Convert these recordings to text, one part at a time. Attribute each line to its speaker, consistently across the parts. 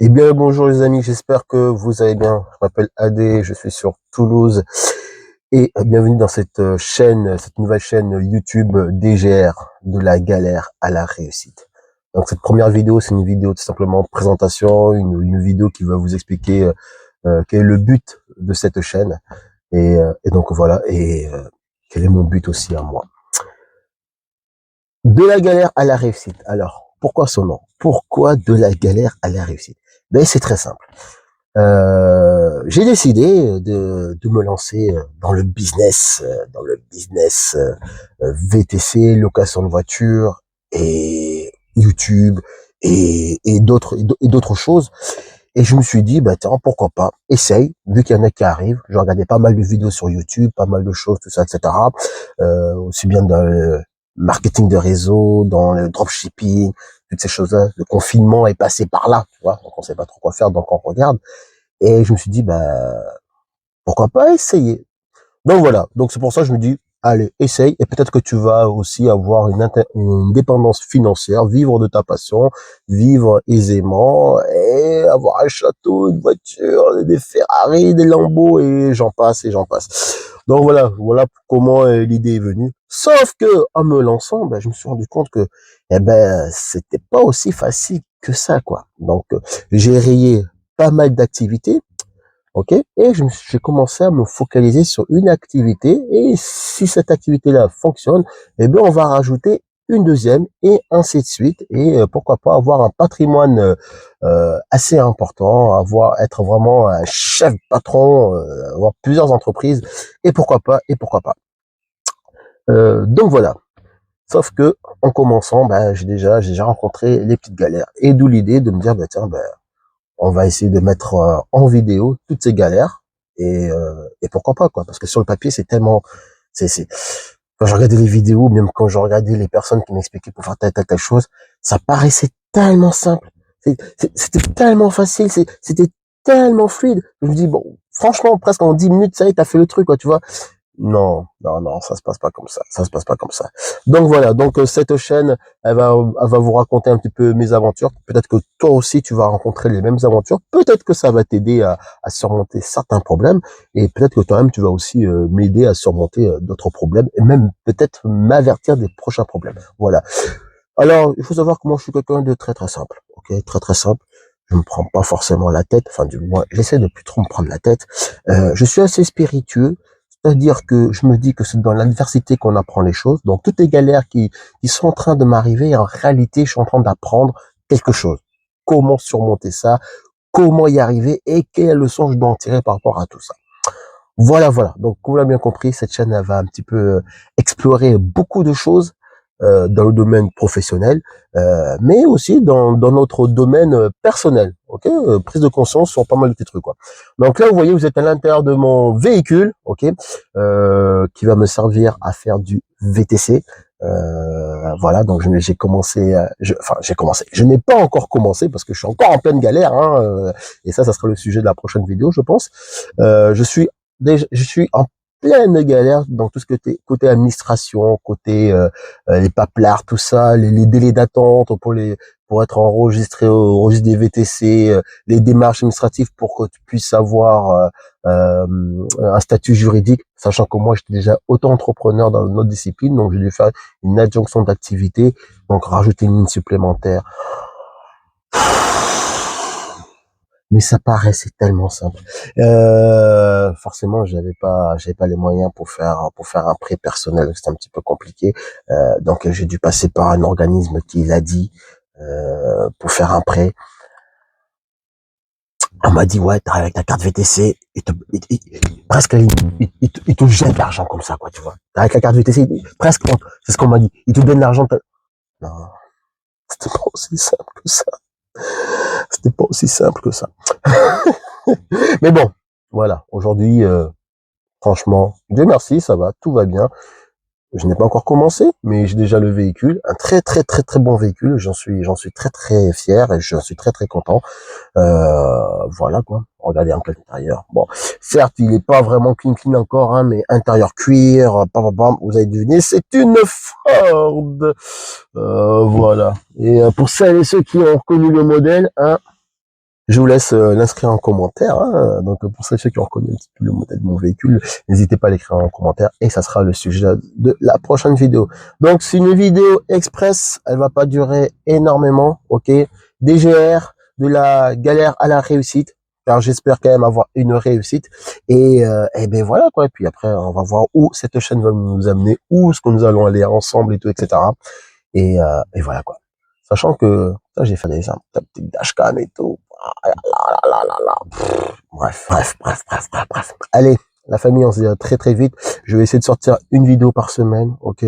Speaker 1: Eh bien, bonjour les amis, j'espère que vous allez bien. Je m'appelle Adé, je suis sur Toulouse et bienvenue dans cette chaîne, cette nouvelle chaîne YouTube DGR, de la galère à la réussite. Donc cette première vidéo, c'est une vidéo tout simplement présentation, une vidéo qui va vous expliquer quel est le but de cette chaîne et donc voilà, quel est mon but aussi à moi. De la galère à la réussite. Alors, pourquoi ce nom? Pourquoi de la galère à la réussite? Ben c'est très simple. J'ai décidé de me lancer dans le business VTC, location de voiture et YouTube et d'autres choses. Et je me suis dit, bah tiens, pourquoi pas, essaye, vu qu'il y en a qui arrivent. J'ai regardé pas mal de vidéos sur YouTube, pas mal de choses, tout ça, etc. Aussi bien dans le marketing de réseau, dans le dropshipping, toutes ces choses-là. Le confinement est passé par là, tu vois, donc on sait pas trop quoi faire, donc on regarde. Et je me suis dit, bah, pourquoi pas essayer? Donc voilà. Donc c'est pour ça que je me dis, allez, essaye. Et peut-être que tu vas aussi avoir une dépendance financière, vivre de ta passion, vivre aisément et avoir un château, une voiture, des Ferrari, des Lambeaux et j'en passe et j'en passe. Donc voilà comment l'idée est venue. Sauf que en me lançant, ben, je me suis rendu compte que, eh ben, c'était pas aussi facile que ça, quoi. Donc j'ai rayé pas mal d'activités. Ok, et j'ai commencé à me focaliser sur une activité et si cette activité-là fonctionne, eh bien on va rajouter une deuxième et ainsi de suite et pourquoi pas avoir un patrimoine assez important, être vraiment un chef patron, avoir plusieurs entreprises et pourquoi pas. Donc voilà. Sauf que en commençant, bah, j'ai déjà rencontré les petites galères et d'où l'idée de me dire bah tiens, bah, on va essayer de mettre en vidéo toutes ces galères et pourquoi pas quoi, parce que sur le papier c'est tellement c'est quand je regardais les vidéos, même quand je regardais les personnes qui m'expliquaient pour faire telle chose, ça paraissait tellement simple, c'était tellement facile, c'était tellement fluide. Je me dis bon, franchement presque en 10 minutes ça y est t'as fait le truc quoi, tu vois. Non, ça se passe pas comme ça. Ça se passe pas comme ça. Donc voilà. Donc cette chaîne, elle va vous raconter un petit peu mes aventures. Peut-être que toi aussi tu vas rencontrer les mêmes aventures. Peut-être que ça va t'aider à surmonter certains problèmes. Et peut-être que toi-même tu vas aussi m'aider à surmonter d'autres problèmes et même peut-être m'avertir des prochains problèmes. Voilà. Alors il faut savoir que moi je suis quelqu'un de très très simple. Ok, très très simple. Je me prends pas forcément la tête. Enfin du moins, j'essaie de plus trop me prendre la tête. Je suis assez spiritueux. C'est-à-dire que je me dis que c'est dans l'adversité qu'on apprend les choses. Donc toutes les galères qui sont en train de m'arriver, en réalité, je suis en train d'apprendre quelque chose. Comment surmonter ça, comment y arriver et quelle leçon je dois en tirer par rapport à tout ça. Voilà. Donc, comme vous l'avez bien compris, cette chaîne elle va un petit peu explorer beaucoup de choses dans le domaine professionnel, mais aussi dans notre domaine personnel. Ok, prise de conscience sur pas mal de petits trucs quoi. Donc là, vous voyez, vous êtes à l'intérieur de mon véhicule, ok, qui va me servir à faire du VTC. Voilà, donc j'ai commencé, j'ai commencé. Je n'ai pas encore commencé parce que je suis encore en pleine galère, hein, et ça sera le sujet de la prochaine vidéo, je pense. Je suis je suis en pleine galère dans tout ce côté administration, côté les paplards, tout ça, les délais d'attente pour être enregistré au registre des VTC, les démarches administratives pour que tu puisses avoir un statut juridique, sachant que moi j'étais déjà auto-entrepreneur dans notre discipline, donc j'ai dû faire une adjonction d'activité, donc rajouter une ligne supplémentaire. Mais ça paraissait tellement simple. Forcément, j'avais pas les moyens pour faire un prêt personnel, c'était un petit peu compliqué. Donc j'ai dû passer par un organisme qui l'a dit pour faire un prêt. On m'a dit ouais, t'arrives avec ta carte VTC, presque il te jette l'argent comme ça quoi, tu vois. Avec la carte VTC, presque, c'est ce qu'on m'a dit. Il te donne l'argent. Non, c'était pas aussi simple que ça. C'était pas aussi simple que ça. Mais bon, voilà. Aujourd'hui, franchement, Dieu merci, ça va, tout va bien. Je n'ai pas encore commencé, mais j'ai déjà le véhicule, un très bon véhicule. J'en suis très fier et j'en suis très content. Voilà quoi. Regardez un peu l'intérieur. Bon, certes, il n'est pas vraiment clean encore, hein, mais intérieur cuir, vous avez deviné, c'est une Ford. Voilà. Et pour celles et ceux qui ont reconnu le modèle, hein, Je vous laisse l'inscrire en commentaire. Hein. Donc pour ceux qui ont reconnu un petit peu le modèle de mon véhicule, n'hésitez pas à l'écrire en commentaire et ça sera le sujet de la prochaine vidéo. Donc c'est une vidéo express, elle va pas durer énormément, ok. DGR, de la galère à la réussite, car j'espère quand même avoir une réussite. Et ben voilà quoi. Et puis après, on va voir où cette chaîne va nous amener, où est-ce que nous allons aller ensemble et tout, etc. Et voilà quoi. Sachant que ça, j'ai fait des petits dashcam et tout. Ah, là, là, là, là. Bref. Allez, la famille, on se dit à très très vite. Je vais essayer de sortir une vidéo par semaine, ok?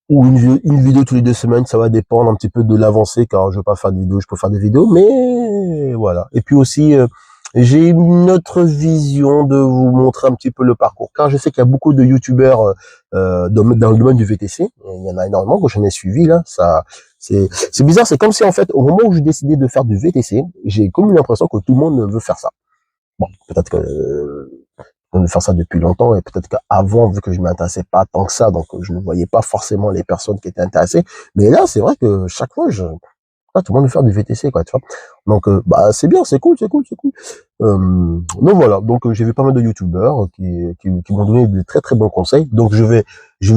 Speaker 1: Ou une vidéo tous les 2 semaines, ça va dépendre un petit peu de l'avancée, car je veux pas faire de vidéos, je peux faire des vidéos, mais voilà. Et puis aussi, j'ai une autre vision de vous montrer un petit peu le parcours, car je sais qu'il y a beaucoup de youtubeurs dans le domaine du VTC. Il y en a énormément que j'en ai suivi là. Ça, c'est bizarre. C'est comme si en fait, au moment où j'ai décidé de faire du VTC, j'ai comme eu l'impression que tout le monde veut faire ça. Bon, peut-être que de faire ça depuis longtemps et peut-être qu'avant, vu que je m'intéressais pas tant que ça, donc je ne voyais pas forcément les personnes qui étaient intéressées. Mais là, c'est vrai que chaque fois, tout le monde veut faire du VTC, quoi, tu vois. Donc, bah, c'est bien, c'est cool. Donc voilà. Donc, j'ai vu pas mal de youtubeurs qui m'ont donné de très très bons conseils. Donc, je vais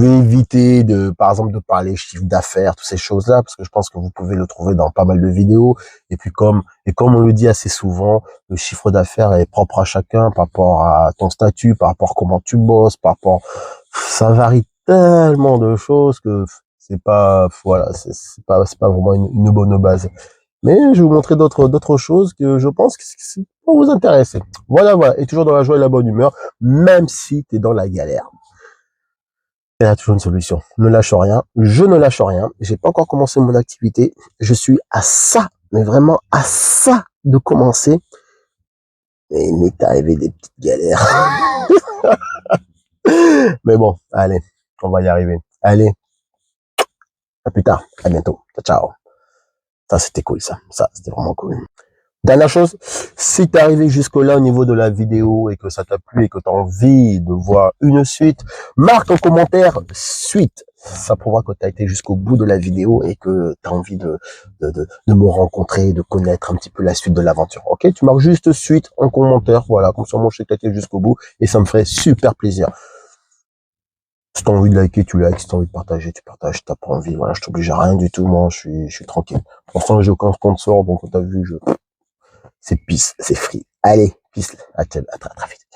Speaker 1: éviter par exemple, de parler chiffre d'affaires, toutes ces choses-là, parce que je pense que vous pouvez le trouver dans pas mal de vidéos. Et puis, comme on le dit assez souvent, le chiffre d'affaires est propre à chacun par rapport à ton statut, par rapport à comment tu bosses, ça varie tellement de choses que c'est pas, voilà, c'est pas vraiment une bonne base. Mais je vais vous montrer d'autres choses que je pense que pour vous intéresser. Voilà. Et toujours dans la joie et la bonne humeur, même si tu es dans la galère. Il y a toujours une solution. Ne lâche rien. Je ne lâche rien. J'ai pas encore commencé mon activité. Je suis à ça, mais vraiment à ça de commencer. Et il m'est arrivé des petites galères. Mais bon, allez, on va y arriver. Allez, à plus tard. À bientôt. Ciao. Ça, c'était cool, ça. Ça, c'était vraiment cool. Dernière chose, si t'es arrivé jusque-là au niveau de la vidéo et que ça t'a plu et que tu as envie de voir une suite, marque en commentaire suite. Ça prouvera que tu as été jusqu'au bout de la vidéo et que tu as envie de me rencontrer, de connaître un petit peu la suite de l'aventure. Ok, tu marques juste suite en commentaire, voilà, comme ça moi je sais que tu as été jusqu'au bout et ça me ferait super plaisir. Si t'as envie de liker, tu likes. Si t'as envie de partager, tu partages. Si t'as pas envie, voilà, je t'oblige à rien du tout. Moi, je suis tranquille. Pour l'instant, j'ai aucun sponsor, donc t'as vu, c'est peace, c'est free. Allez, peace. À très vite.